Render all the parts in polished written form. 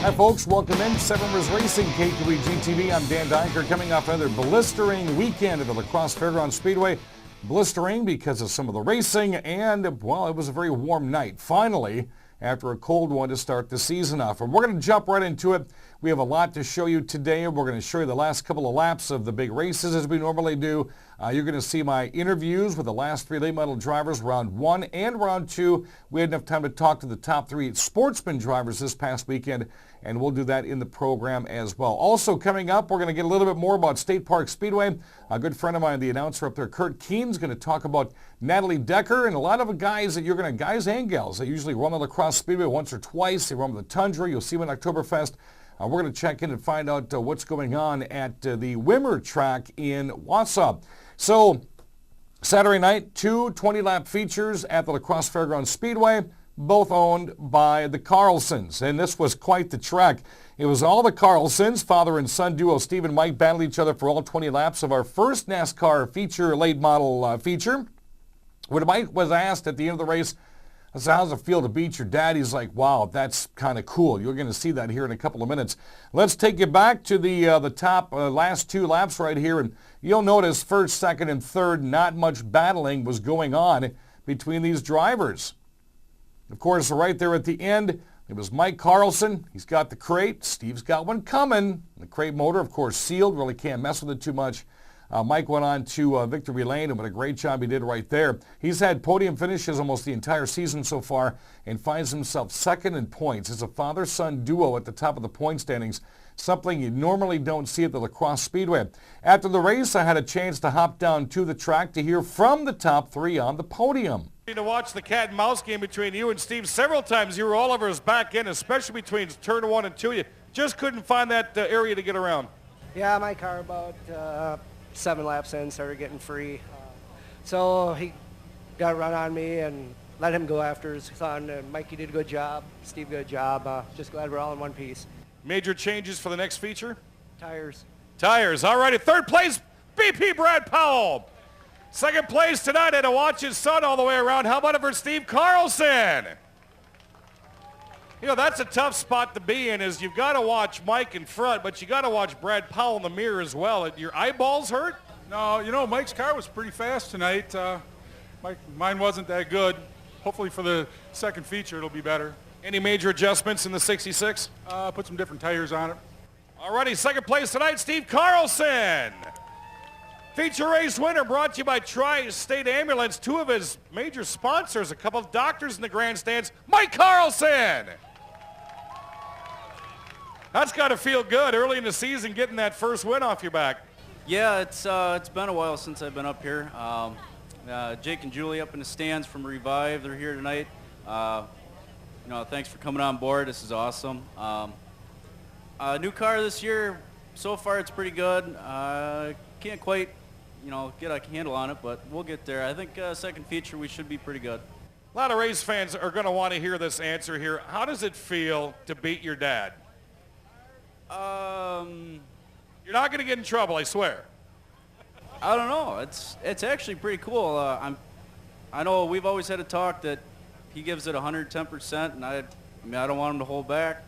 Hi folks, welcome in. Seven Rivers Racing, KQEG TV. I'm Dan Dyker, coming off another blistering weekend at the Crosse Speedway. Blistering because of some of the racing and, well, it was a very warm night. Finally, after a cold one to start the season off. And we're going to jump right into it. We have a lot to show you today. We're going to show you the last couple of laps of the big races as we normally do. You're going to see my interviews with the last three late model drivers, round one and round two. We had enough time to talk to the top three Sportsmen drivers this past weekend, and we'll do that in the program as well. Also coming up, we're going to get a little bit more about State Park Speedway. A good friend of mine, the announcer up there, Curt Keene, is going to talk about Natalie Decker and a lot of guys that guys and gals that usually run on the Crosse Speedway once or twice. They run with the Tundra. You'll see them at Oktoberfest. We're going to check in and find out what's going on at the Wimmer track in Wausau. So, Saturday night, two 20-lap features at the La Crosse Fairgrounds Speedway, both owned by the Carlsons. And this was quite the track. It was all the Carlsons, father and son duo Steve and Mike, battled each other for all 20 laps of our first NASCAR feature, late model feature. When Mike was asked at the end of the race, I said, how's it feel to beat your dad? He's like, wow, that's kind of cool. You're going to see that here in a couple of minutes. Let's take you back to the top last two laps right here. And you'll notice first, second, and third, not much battling was going on between these drivers. Of course, right there at the end, it was Mike Carlson. He's got the crate. Steve's got one coming. The crate motor, of course, sealed. Really can't mess with it too much. Mike went on to victory lane, and what a great job he did right there. He's had podium finishes almost the entire season so far and finds himself second in points. It's a father-son duo at the top of the point standings, something you normally don't see at the La Crosse Speedway. After the race, I had a chance to hop down to the track to hear from the top three on the podium. To watch the cat and mouse game between you and Steve several times. You were all over his back end, especially between turn one and two. You just couldn't find that area to get around. Yeah, my car about 7 laps in started getting free. So he got a run on me and let him go after his son. And Mikey did a good job. Steve, good job. Just glad we're all in one piece. Major changes for the next feature? Tires. Tires. All righty. Third place, BP Brad Powell. Second place tonight, had to watch his son all the way around. How about it for Steve Carlson? You know, that's a tough spot to be in, is you've got to watch Mike in front, but you got to watch Brad Powell in the mirror as well. Your eyeballs hurt? No, you know, Mike's car was pretty fast tonight. Mine wasn't that good. Hopefully for the second feature it'll be better. Any major adjustments in the 66? Put some different tires on it. All righty, second place tonight, Steve Carlson. Feature race winner brought to you by Tri-State Ambulance. Two of his major sponsors, a couple of doctors in the grandstands. Mike Carlson. That's got to feel good early in the season, getting that first win off your back. Yeah, it's been a while since I've been up here. Jake and Julie up in the stands from Revive, they're here tonight. Thanks for coming on board. This is awesome. New car this year. So far, it's pretty good. Can't quite, get a handle on it, but we'll get there. I think second feature we should be pretty good. A lot of race fans are going to want to hear this answer here. How does it feel to beat your dad? You're not going to get in trouble, I swear. I don't know. It's actually pretty cool. I know we've always had a talk that he gives it 110%, and I don't want him to hold back.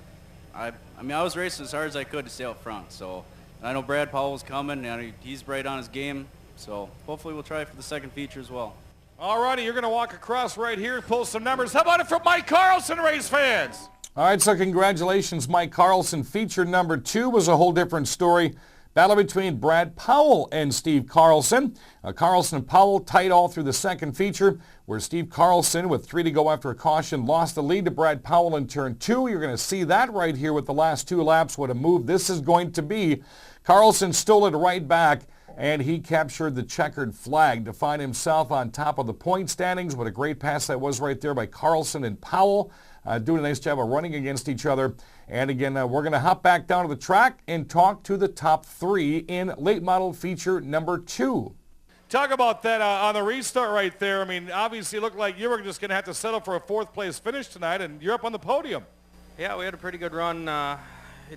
I was racing as hard as I could to stay out front. So I know Brad Powell's coming, and he's right on his game. So hopefully we'll try for the second feature as well. All righty, you're going to walk across right here and pull some numbers. How about it from Mike Carlson, race fans? All right, so congratulations, Mike Carlson. Feature number 2 was a whole different story. Battle between Brad Powell and Steve Carlson. Carlson and Powell tight all through the second feature, where Steve Carlson, with 3 to go after a caution, lost the lead to Brad Powell in turn 2. You're going to see that right here with the last 2 laps. What a move this is going to be. Carlson stole it right back, and he captured the checkered flag to find himself on top of the point standings. What a great pass that was right there by Carlson and Powell. Doing a nice job of running against each other. And again, we're going to hop back down to the track and talk to the top 3 in late model feature number 2. Talk about that on the restart right there. I mean, obviously it looked like you were just going to have to settle for a 4th place finish tonight, and you're up on the podium. Yeah, we had a pretty good run.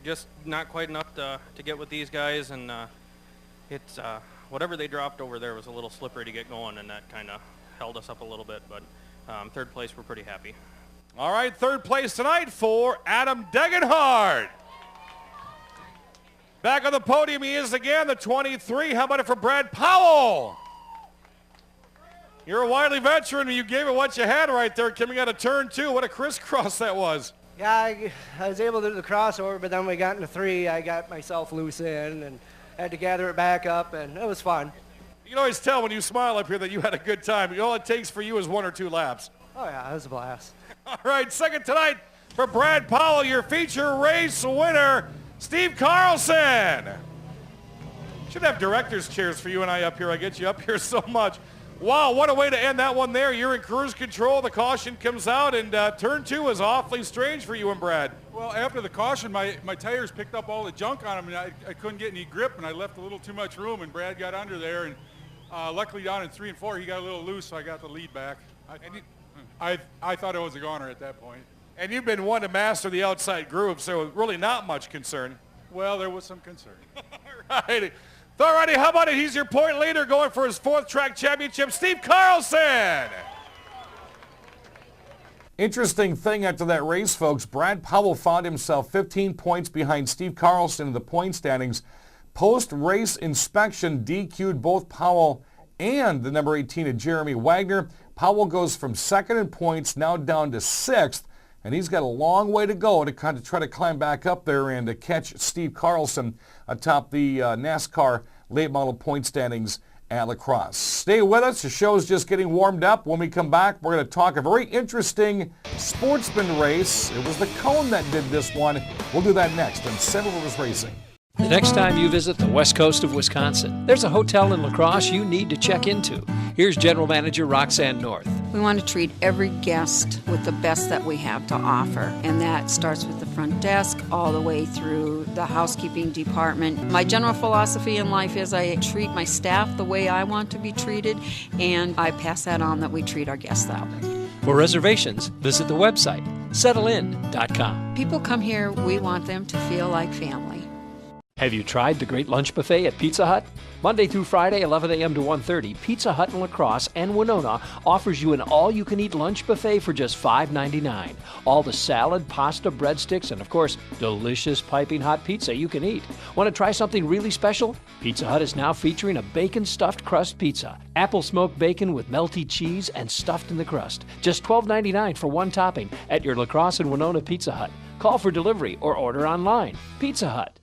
Just not quite enough to get with these guys, and it's whatever they dropped over there was a little slippery to get going, and that kind of held us up a little bit. But 3rd place, we're pretty happy. All right, third place tonight for Adam Degenhardt. Back on the podium he is again, the 23. How about it for Brad Powell? You're a wily veteran, and you gave it what you had right there coming out of turn 2. What a crisscross that was. Yeah, I was able to do the crossover, but then we got into 3. I got myself loose in and had to gather it back up, and it was fun. You can always tell when you smile up here that you had a good time. All it takes for you is 1 or 2 laps. Oh, yeah, it was a blast. All right, second tonight for Brad Powell, your feature race winner, Steve Carlson. Should have director's chairs for you and I up here. I get you up here so much. Wow, what a way to end that one there. You're in cruise control. The caution comes out, and turn 2 is awfully strange for you and Brad. Well, after the caution, my tires picked up all the junk on them, and I couldn't get any grip, and I left a little too much room, and Brad got under there, and luckily down in 3 and 4, he got a little loose, so I got the lead back. I thought I was a goner at that point. And you've been one to master the outside groove, so really not much concern. Well, there was some concern. All righty, how about it? He's your point leader going for his 4th track championship, Steve Carlson. Interesting thing after that race, folks, Brad Powell found himself 15 points behind Steve Carlson in the point standings. Post-race inspection DQ'd both Powell and the number 18 of Jeremy Wagner. Powell goes from 2nd in points, now down to 6th, and he's got a long way to go to kind of try to climb back up there and to catch Steve Carlson atop the NASCAR late model point standings at La Crosse. Stay with us. The show's just getting warmed up. When we come back, we're going to talk a very interesting Sportsman race. It was the Cone that did this one. We'll do that next on Seven Rivers Racing. The next time you visit the west coast of Wisconsin, there's a hotel in La Crosse you need to check into. Here's General Manager Roxanne North. We want to treat every guest with the best that we have to offer, and that starts with the front desk all the way through the housekeeping department. My general philosophy in life is I treat my staff the way I want to be treated, and I pass that on that we treat our guests that way. For reservations, visit the website, settlein.com. People come here, we want them to feel like family. Have you tried the great lunch buffet at Pizza Hut? Monday through Friday, 11 a.m. to 1:30, Pizza Hut in La Crosse and Winona offers you an all-you-can-eat lunch buffet for just $5.99. All the salad, pasta, breadsticks, and of course, delicious piping hot pizza you can eat. Want to try something really special? Pizza Hut is now featuring a bacon-stuffed crust pizza. Apple smoked bacon with melty cheese and stuffed in the crust. Just $12.99 for one topping at your La Crosse and Winona Pizza Hut. Call for delivery or order online. Pizza Hut.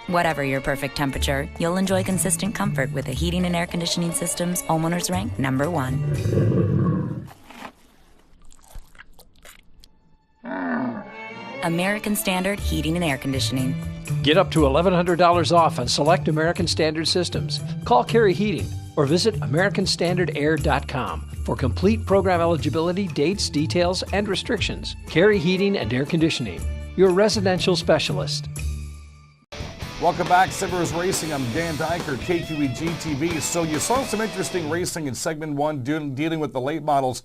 Whatever your perfect temperature, you'll enjoy consistent comfort with the heating and air conditioning systems homeowners rank #1. American Standard Heating and Air Conditioning. Get up to $1,100 off on select American Standard systems. Call Carey Heating or visit AmericanStandardAir.com for complete program eligibility, dates, details, and restrictions. Carey Heating and Air Conditioning, your residential specialist. Welcome back, Seven Rivers Racing. I'm Dan Dyker, KQEG-TV. So you saw some interesting racing in segment 1 dealing with the late models.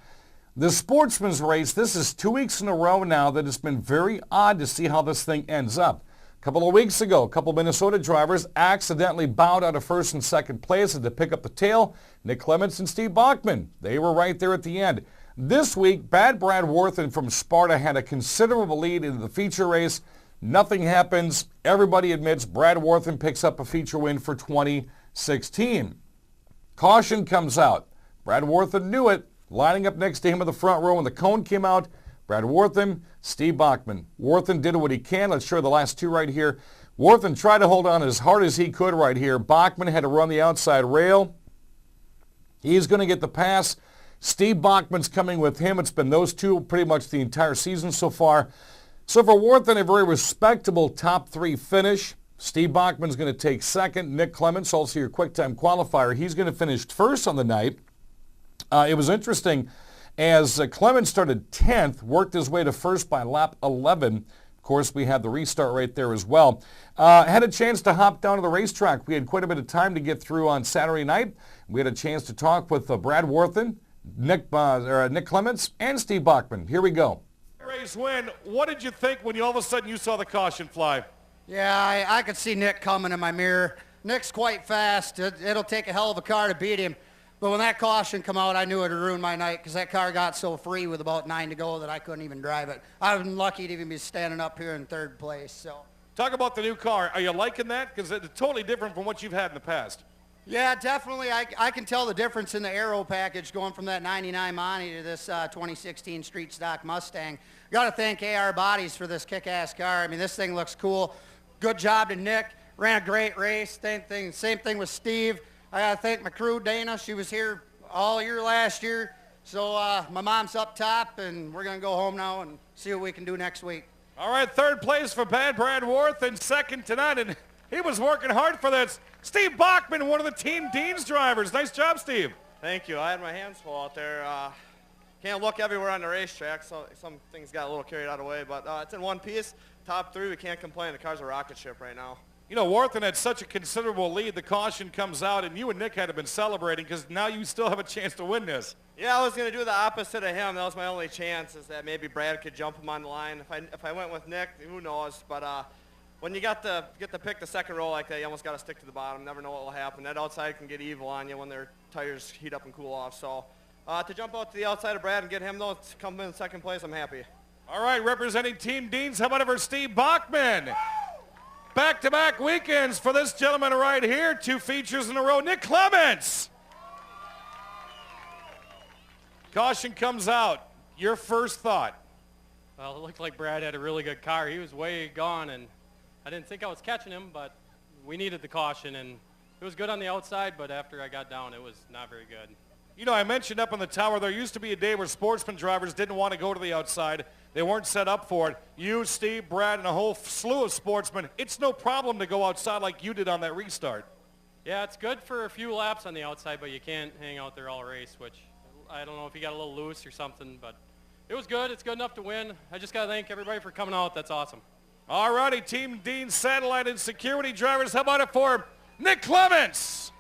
The Sportsman's race, this is 2 weeks in a row now that it's been very odd to see how this thing ends up. A couple of weeks ago, a couple of Minnesota drivers accidentally bowed out of 1st and 2nd place and to pick up the tail. Nick Clements and Steve Bachman, they were right there at the end. This week, Brad Worthen from Sparta had a considerable lead in the feature race. Nothing happens. Everybody admits Brad Worthen picks up a feature win for 2016. Caution comes out. Brad Worthen knew it. Lining up next to him in the front row when the cone came out, Brad Worthen, Steve Bachman. Worthen did what he can. Let's show the last two right here. Worthen tried to hold on as hard as he could right here. Bachman had to run the outside rail. He's going to get the pass. Steve Bachman's coming with him. It's been those two pretty much the entire season so far. So for Worthen, a very respectable top 3 finish. Steve Bachman's going to take 2nd. Nick Clements, also your quick time qualifier, he's going to finish 1st on the night. It was interesting as Clements started 10th, worked his way to 1st by lap 11. Of course, we had the restart right there as well. Had a chance to hop down to the racetrack. We had quite a bit of time to get through on Saturday night. We had a chance to talk with Brad Worthen, Nick Clements, and Steve Bachman. Here we go. Race win. What did you think when all of a sudden you saw the caution fly? Yeah, I could see Nick coming in my mirror. Nick's quite fast. It'll take a hell of a car to beat him. But when that caution come out, I knew it would ruin my night because that car got so free with about 9 to go that I couldn't even drive it. I was lucky to even be standing up here in 3rd place. So. Talk about the new car. Are you liking that? Because it's totally different from what you've had in the past. Yeah, definitely. I can tell the difference in the aero package going from that 99 Monty to this 2016 Street Stock Mustang. Got to thank AR Bodies for this kick-ass car. I mean, this thing looks cool. Good job to Nick. Ran a great race. Same thing with Steve. I got to thank my crew, Dana. She was here all year last year. So my mom's up top, and we're going to go home now and see what we can do next week. All right, 3rd place for Brad Worth, and 2nd tonight, and he was working hard for this. Steve Bachman, one of the Team Dean's drivers. Nice job, Steve. Thank you. I had my hands full out there. Can't look everywhere on the racetrack, so some things got a little carried out of the way, but it's in one piece. Top 3, we can't complain. The car's a rocket ship right now. You know, Worthen had such a considerable lead. The caution comes out, and you and Nick had to have been celebrating because now you still have a chance to win this. Yeah, I was going to do the opposite of him. That was my only chance, is that maybe Brad could jump him on the line. If I went with Nick, who knows? But when you get to pick the 2nd row like that, you almost got to stick to the bottom. Never know what will happen. That outside can get evil on you when their tires heat up and cool off. So to jump out to the outside of Brad and get him, though, to come in 2nd place, I'm happy. All right, representing Team Deans, how about it for Steve Bachman? Back-to-back weekends for this gentleman right here. 2 features in a row. Nick Clements. Caution comes out. Your first thought? Well, it looked like Brad had a really good car. He was way gone, and I didn't think I was catching him, but we needed the caution, and it was good on the outside, but after I got down, it was not very good. You know, I mentioned up on the tower, there used to be a day where Sportsman drivers didn't want to go to the outside. They weren't set up for it. You, Steve, Brad, and a whole slew of sportsmen, it's no problem to go outside like you did on that restart. Yeah, it's good for a few laps on the outside, but you can't hang out there all race, which I don't know if you got a little loose or something, but it was good. It's good enough to win. I just got to thank everybody for coming out. That's awesome. All righty, Team Dean Satellite and Security drivers. How about it for Nick Clements?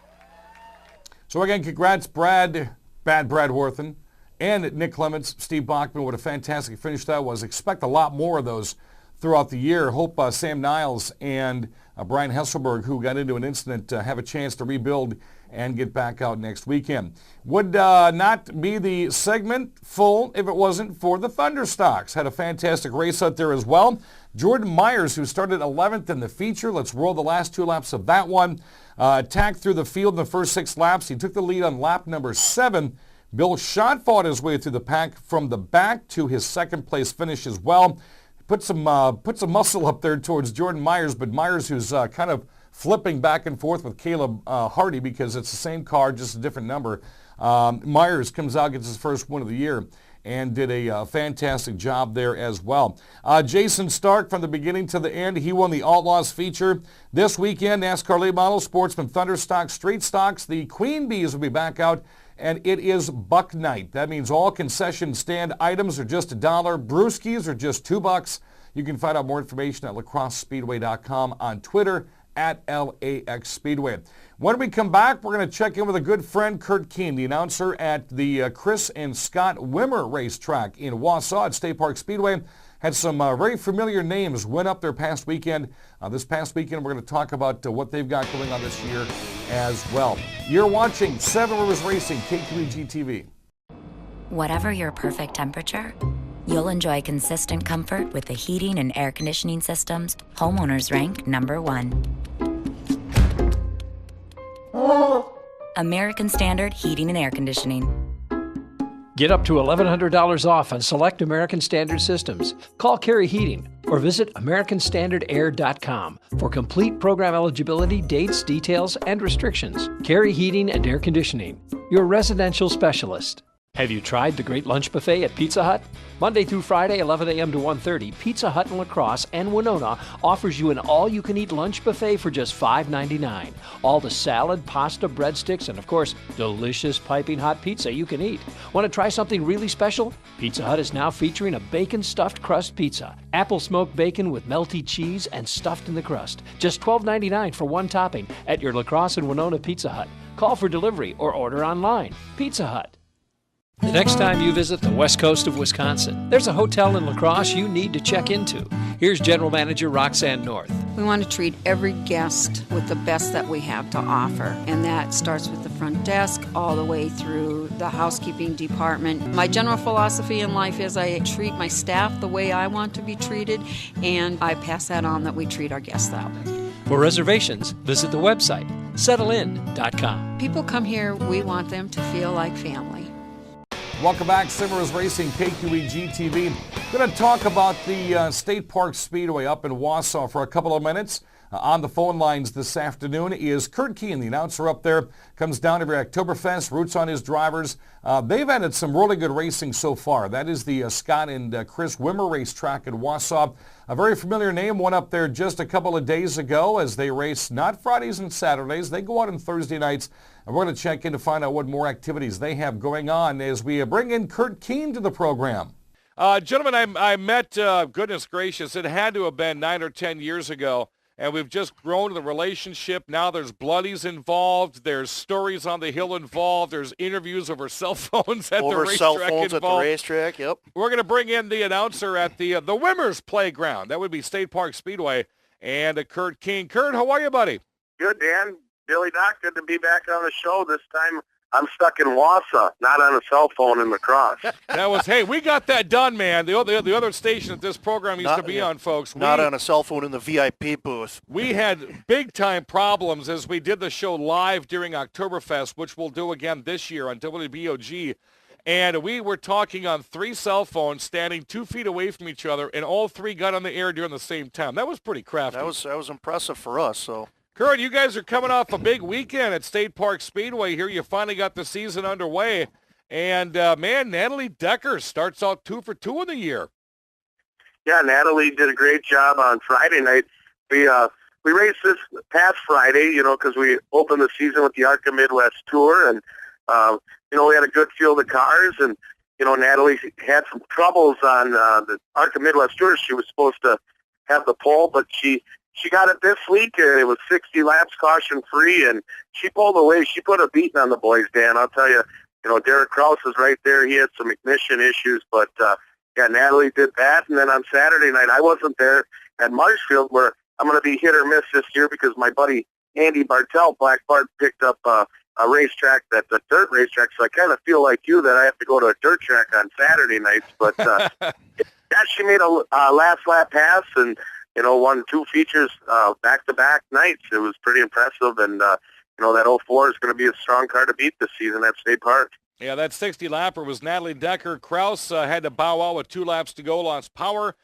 So again, congrats, Brad Worthen, and Nick Clements. Steve Bachman, what a fantastic finish that was. Expect a lot more of those throughout the year. Hope Sam Niles and Brian Hesselberg, who got into an incident, have a chance to rebuild and get back out next weekend. Would not be the segment full if it wasn't for the Thunderstocks. Had a fantastic race out there as well. Jordan Myers, who started 11th in the feature. Let's roll the last 2 laps of that one. Attacked through the field in the first 6 laps. He took the lead on lap number 7. Bill Schott fought his way through the pack from the back to his 2nd place finish as well. Put some muscle up there towards Jordan Myers, but Myers, who's kind of flipping back and forth with Caleb Hardy because it's the same car, just a different number. Myers comes out, gets his first win of the year, and did a fantastic job there as well. Jason Stark, from the beginning to the end, he won the Outlaws feature. This weekend, NASCAR late model, Sportsman Thunderstock, Street Stocks, the Queen Bees will be back out, and it is Buck Night. That means all concession stand items are just $1. Brewskis are just $2. You can find out more information at lacrossespeedway.com, on Twitter at LAX Speedway. When we come back, we're going to check in with a good friend, Curt Keene, the announcer at the Chris and Scott Wimmer racetrack in Wausau at State Park Speedway. Had some very familiar names win up their past weekend. This past weekend, we're going to talk about what they've got going on this year as well. You're watching Seven Rivers Racing, KQEG TV. Whatever your perfect temperature, you'll enjoy consistent comfort with the heating and air conditioning systems homeowners rank #1. American Standard Heating and Air Conditioning. Get up to $1,100 off on select American Standard systems. Call Carey Heating or visit AmericanStandardAir.com for complete program eligibility, dates, details, and restrictions. Carey Heating and Air Conditioning, your residential specialist. Have you tried the great lunch buffet at Pizza Hut? Monday through Friday, 11 a.m. to 1:30, Pizza Hut in La Crosse and Winona offers you an all-you-can-eat lunch buffet for just $5.99. All the salad, pasta, breadsticks, and of course, delicious piping hot pizza you can eat. Want to try something really special? Pizza Hut is now featuring a bacon-stuffed crust pizza. Apple smoked bacon with melty cheese and stuffed in the crust. Just $12.99 for one topping at your La Crosse and Winona Pizza Hut. Call for delivery or order online. Pizza Hut. The next time you visit the west coast of Wisconsin, there's a hotel in La Crosse you need to check into. Here's General Manager Roxanne North. We want to treat every guest with the best that we have to offer, and that starts with the front desk all the way through the housekeeping department. My general philosophy in life is I treat my staff the way I want to be treated, and I pass that on that we treat our guests that way. For reservations, visit the website, settlein.com. People come here, we want them to feel like family. Welcome back, Simmers Racing, KQEG TV. Going to talk about the State Park Speedway up in Wausau for a couple of minutes. On the phone lines this afternoon is Curt Keene, the announcer up there. Comes down every Oktoberfest, roots on his drivers. They've added some really good racing so far. That is the Scott and Chris Wimmer racetrack in Wausau. A very familiar name went up there just a couple of days ago as they race not Fridays and Saturdays. They go out on Thursday nights. And we're going to check in to find out what more activities they have going on as we bring in Curt Keene to the program. Gentlemen, I met, goodness gracious, it had to have been 9 or 10 years ago, and we've just grown the relationship. Now there's bloodies involved. There's stories on the hill involved. There's interviews over cell phones at the racetrack cell phones involved. at the racetrack, yep. We're going to bring in the announcer at the Wimmers Playground. That would be State Park Speedway, and Curt Keene. Curt, how are you, buddy? Good, Dan. Billy Doc, good to be back on the show. This time I'm stuck in Wausau, not on a cell phone in La Crosse. That was, hey, we got that done, man. The other station that this program used to be on, folks. Not on a cell phone in the VIP booth. We had big-time problems as we did the show live during Oktoberfest, which we'll do again this year on WBOG. And we were talking on 3 cell phones, standing 2 feet away from each other, and all 3 got on the air during the same time. That was pretty crafty. That was impressive for us, so. Curt, you guys are coming off a big weekend at State Park Speedway here. You finally got the season underway. And, man, Natalie Decker starts out 2 for 2 in the year. Yeah, Natalie did a great job on Friday night. We raced this past Friday, because we opened the season with the ARCA Midwest Tour. And, we had a good field of cars. And, Natalie had some troubles on the ARCA Midwest Tour. She was supposed to have the pole, but she got it this week, and it was 60 laps caution-free, and she pulled away. She put a beating on the boys, Dan. I'll tell you, Derek Crosse is right there. He had some ignition issues, but, Natalie did that. And then on Saturday night, I wasn't there at Marshfield, where I'm going to be hit or miss this year because my buddy Andy Bartell, Black Bart, picked up a racetrack that's a dirt racetrack, so I kind of feel like you that I have to go to a dirt track on Saturday nights. But, she made a last lap pass and, won 2 features back-to-back nights. It was pretty impressive, and, that 04 is going to be a strong car to beat this season at State Park. Yeah, that 60-lapper was Natalie Decker. Crosse had to bow out with 2 laps to go, lost power.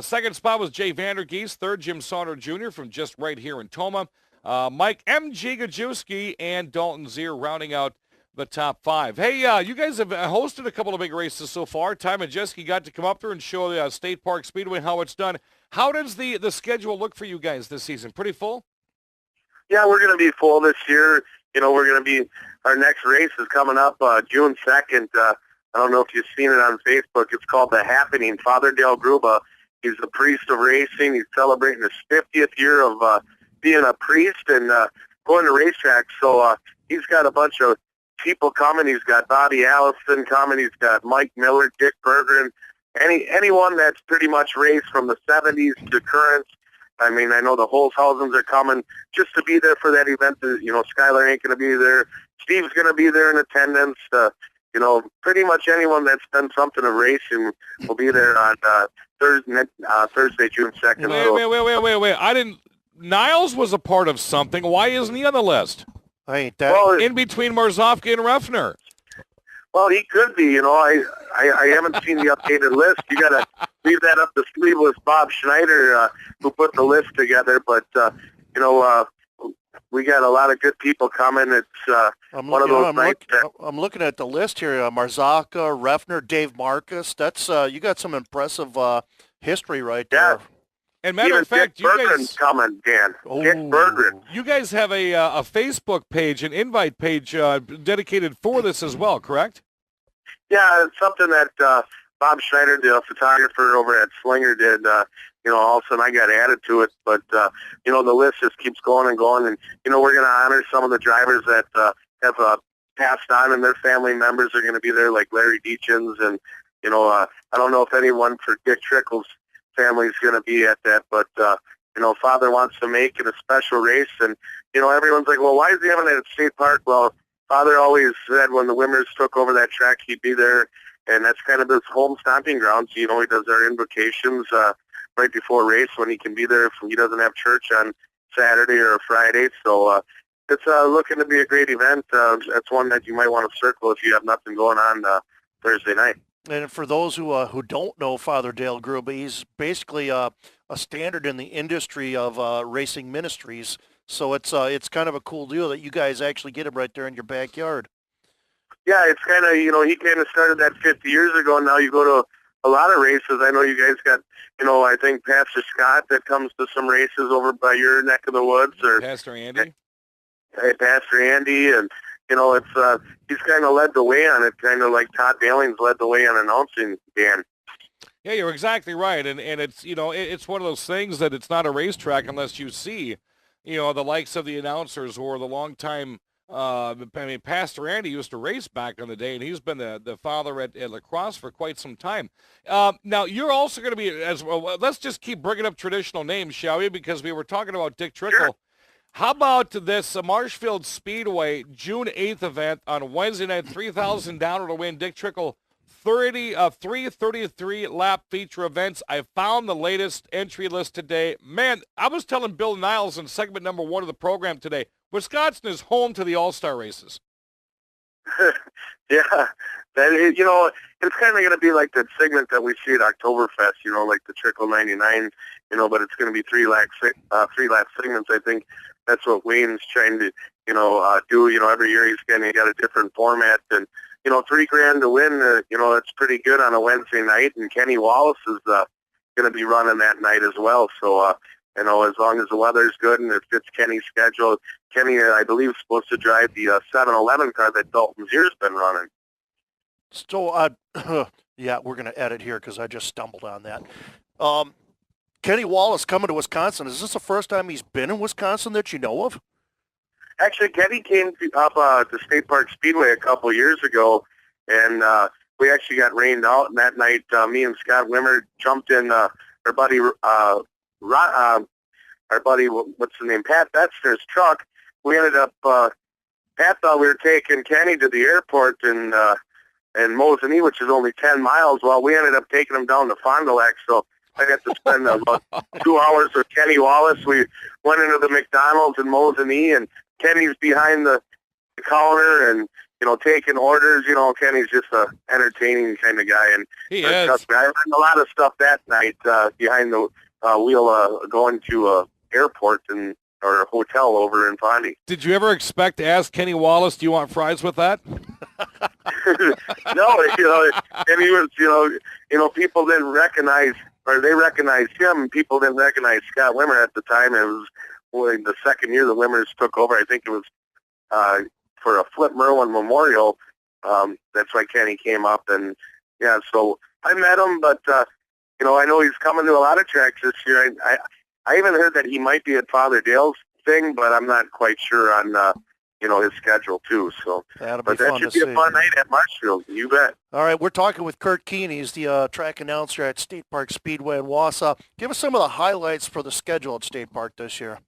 Second spot was Jay Vandergeest. Third, Jim Sauter Jr. from just right here in Toma. Mike M.G. Gajewski and Dalton Zier rounding out the top 5. Hey, you guys have hosted a couple of big races so far. Ty Majeski got to come up there and show the State Park Speedway how it's done. How does the schedule look for you guys this season? Pretty full? Yeah, we're going to be full this year. We're going to be, our next race is coming up June 2nd. I don't know if you've seen it on Facebook. It's called The Happening. Father Dale Gruba, he's the priest of racing. He's celebrating his 50th year of being a priest and going to racetracks. So he's got a bunch of people coming. He's got Bobby Allison coming. He's got Mike Miller, Dick Bergeron, anyone that's pretty much raced from the 70s to current. I mean, I know the Holzhausens are coming just to be there for that event. Skylar ain't going to be there. Steve's going to be there in attendance. Pretty much anyone that's done something of racing will be there on Thursday, June 2nd. Wait. Niles was a part of something. Why isn't he on the list? I ain't that. In between Marzovka and Ruffner. Well, he could be. I haven't seen the updated list. You got to leave that up to sleeveless Bob Schneider, who put the list together. But we got a lot of good people coming. It's one of those nights. I'm looking at the list here. Marzaka, Ruffner, Dave Marcus. That's you got some impressive history right there. Yeah. And matter of fact, Dick Bergeron's coming, Dan. Dick Bergeron. You guys have a Facebook page, an invite page dedicated for this as well, correct? Yeah, it's something that Bob Schneider, the photographer over at Slinger, did. All of a sudden I got added to it. But, the list just keeps going and going. And, we're going to honor some of the drivers that have passed on, and their family members are going to be there, like Larry Deachins. And, I don't know if anyone for Dick Trickle's family's going to be at that, but, you know, Father wants to make it a special race, and, you know, everyone's like, well, why is he having it at State Park? Well, Father always said when the Wimmers took over that track, he'd be there, and that's kind of his home stomping grounds. You know, he does our invocations right before race when he can be there if he doesn't have church on Saturday or Friday. So it's looking to be a great event. That's one that you might want to circle if you have nothing going on Thursday night. And for those who don't know Father Dale Gruba, he's basically a standard in the industry of racing ministries. So it's kind of a cool deal that you guys actually get him right there in your backyard. Yeah, it's kind of, you know, he kind of started that 50 years ago, and now you go to a lot of races. I know you guys got, you know, I think Pastor Scott that comes to some races over by your neck of the woods. Or Pastor Andy? Hey, Pastor Andy, and, you know, it's he's kind of led the way on it, kind of like Todd Bailing's led the way on announcing, Dan. Yeah, you're exactly right, and it's, you know, it's one of those things that it's not a racetrack unless you see, you know, the likes of the announcers or the longtime. I mean, Pastor Andy used to race back in the day, and he's been the father at La Crosse for quite some time. Now, you're also going to be, as well, let's just keep bringing up traditional names, shall we? Because we were talking about Dick Trickle. Sure. How about this Marshfield Speedway June 8th event on Wednesday night, 3,000 down to win. Dick Trickle, 333 lap feature events. I found the latest entry list today. Man, I was telling Bill Niles in segment number 1 of the program today, Wisconsin is home to the All-Star races. Yeah, that is, you know, it's kind of going to be like that segment that we see at Oktoberfest, you know, like the Trickle 99, you know, but it's going to be three lap segments. I think that's what Wayne's trying to, you know, do. You know, every year he's got a different format, and, you know, $3,000 to win, you know, that's pretty good on a Wednesday night, and Kenny Wallace is going to be running that night as well. So, you know, as long as the weather's good and it fits Kenny's schedule, Kenny, I believe, is supposed to drive the 7-Eleven car that Dalton Zier's been running. So, yeah, we're going to edit here because I just stumbled on that. Kenny Wallace coming to Wisconsin. Is this the first time he's been in Wisconsin that you know of? Actually, Kenny came up to State Park Speedway a couple years ago, and we actually got rained out. And that night, me and Scott Wimmer jumped in our buddy, what's the name, Pat Betzner's truck. We ended up, Pat thought we were taking Kenny to the airport in Mosinee, which is only 10 miles. Well, we ended up taking him down to Fond du Lac, so I got to spend about 2 hours with Kenny Wallace. We went into the McDonald's in Mosinee, and Kenny's behind the counter and, you know, taking orders. You know, Kenny's just a entertaining kind of guy. And he is. Trust me, I learned a lot of stuff that night behind the wheel going to airport or a hotel over in Fondy. Did you ever expect to ask Kenny Wallace, do you want fries with that? No, you know, and he was, you know, people didn't recognize, or they recognized him, and people didn't recognize Scott Wimmer at the time. It was the second year the Wimmers took over. I think it was for a Flip Merwin Memorial. That's why Kenny came up, and yeah, so I met him, but you know, I know he's coming to a lot of tracks this year. I even heard that he might be at Father Dale's thing, but I'm not quite sure on you know, his schedule too. So, but that should be a fun night at Marshfield. You bet. All right, we're talking with Curt Keene. He's the track announcer at State Park Speedway in Wausau. Give us some of the highlights for the schedule at State Park this year.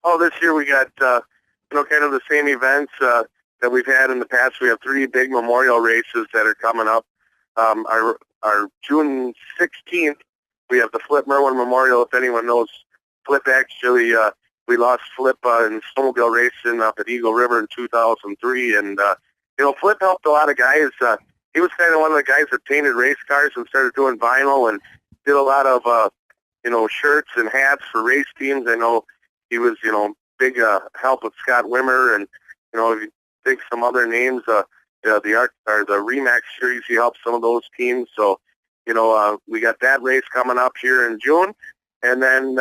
Oh, this year we got you know, kind of the same events that we've had in the past. We have 3 big memorial races that are coming up. Our June 16th, we have the Flip Merwin Memorial. If anyone knows, Flip actually, we lost Flip in snowmobile racing up at Eagle River in 2003. And, you know, Flip helped a lot of guys. He was kind of one of the guys that painted race cars and started doing vinyl and did a lot of, you know, shirts and hats for race teams. I know he was, you know, big help with Scott Wimmer. And, you know, if you think some other names, the Remax series, he helped some of those teams. So, you know, we got that race coming up here in June. And then,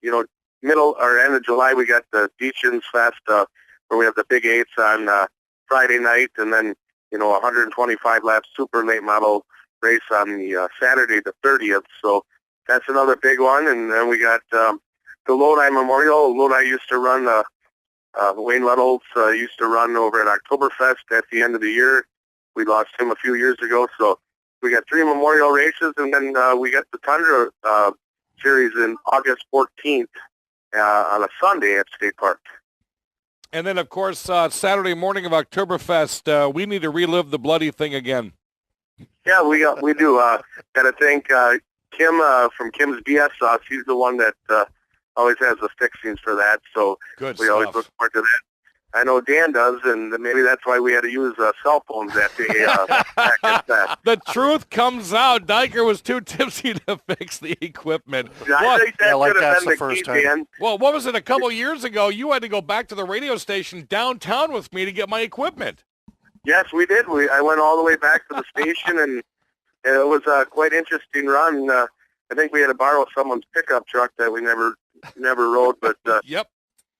you know, middle or end of July, we got the Deachins Fest where we have the Big Eights on Friday night. And then, you know, 125-lap super late model race on the Saturday the 30th. So that's another big one. And then we got the Lodi Memorial. Lodi used to run Wayne Littles used to run over at Oktoberfest at the end of the year. We lost him a few years ago, so we got 3 memorial races, and then then we got the Tundra Series in August 14th on a Sunday at State Park. And then, of course, Saturday morning of Oktoberfest, we need to relive the bloody thing again. Yeah, we do. Got to thank Kim from Kim's BS Sauce. He's the one that always has the fixings for that. So Good we stuff. always look forward to that. I know Dan does, and maybe that's why we had to use cell phones that day. Back at that. The truth comes out. Diker was too tipsy to fix the equipment. I think that like could have that's been the the key, first time. Dan. Well, what was it, a couple years ago? You had to go back to the radio station downtown with me to get my equipment. Yes, we did. I went all the way back to the station, and it was a quite interesting run. I think we had to borrow someone's pickup truck that we never rode, but Yep.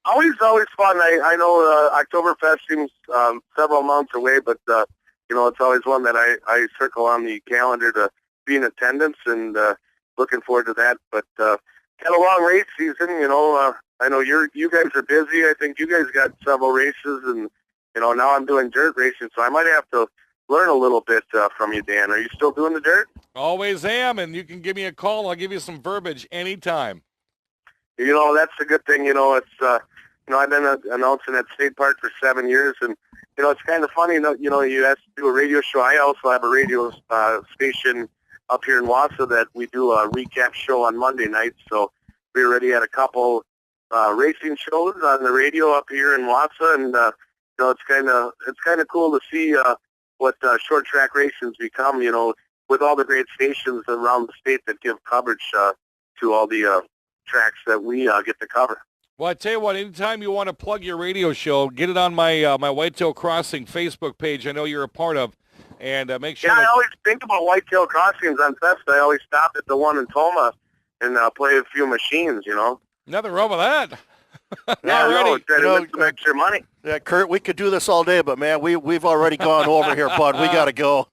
always fun. I know Oktoberfest seems several months away, but it's always one that I circle on the calendar to be in attendance, and looking forward to that. But kind of long race season. I know you guys are busy. I think you guys got several races, and now I'm doing dirt racing, so I might have to learn a little bit from you, Dan. Are you still doing the dirt? Always am, and you can give me a call. I'll give you some verbiage anytime. That's a good thing. It's I've been announcing at State Park for 7 years, and it's kind of funny. You asked to do a radio show. I also have a radio station up here in Wausau that we do a recap show on Monday nights. So we already had a couple racing shows on the radio up here in Wausau, and it's kind of cool to see what short track racing's become. With all the great stations around the state that give coverage to all the tracks that we get to cover. Well, I tell you what, anytime you want to plug your radio show, get it on my my Whitetail Crossing Facebook page. I know you're a part of, and make sure. Yeah, I always think about Whitetail Crossings on Fest. I always stop at the one in Toma and play a few machines. Nothing wrong with that. Yeah, no, try to win some extra money. Yeah, Curt, we could do this all day, but man, we've already gone over here, bud. We got to go.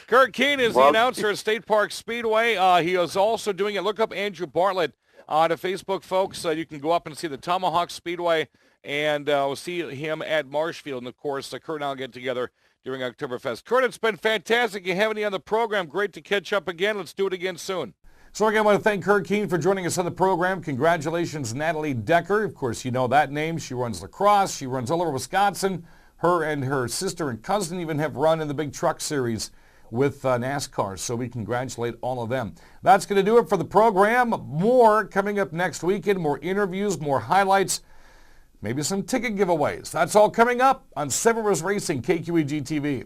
Curt Keene is the announcer at State Park Speedway. He is also doing it. Look up Andrew Bartlett on Facebook, folks. You can go up and see the Tomahawk Speedway, and we'll see him at Marshfield. And, of course, Curt and I will get together during Oktoberfest. Curt, it's been fantastic. You have any on the program. Great to catch up again. Let's do it again soon. So again, I want to thank Curt Keene for joining us on the program. Congratulations, Natalie Decker. Of course, you know that name. She runs lacrosse. She runs all over Wisconsin. Her and her sister and cousin even have run in the big truck series with NASCAR, so we congratulate all of them. That's going to do it for the program. More coming up next weekend, more interviews, more highlights, maybe some ticket giveaways. That's all coming up on Seven Rivers Racing, KQEG TV.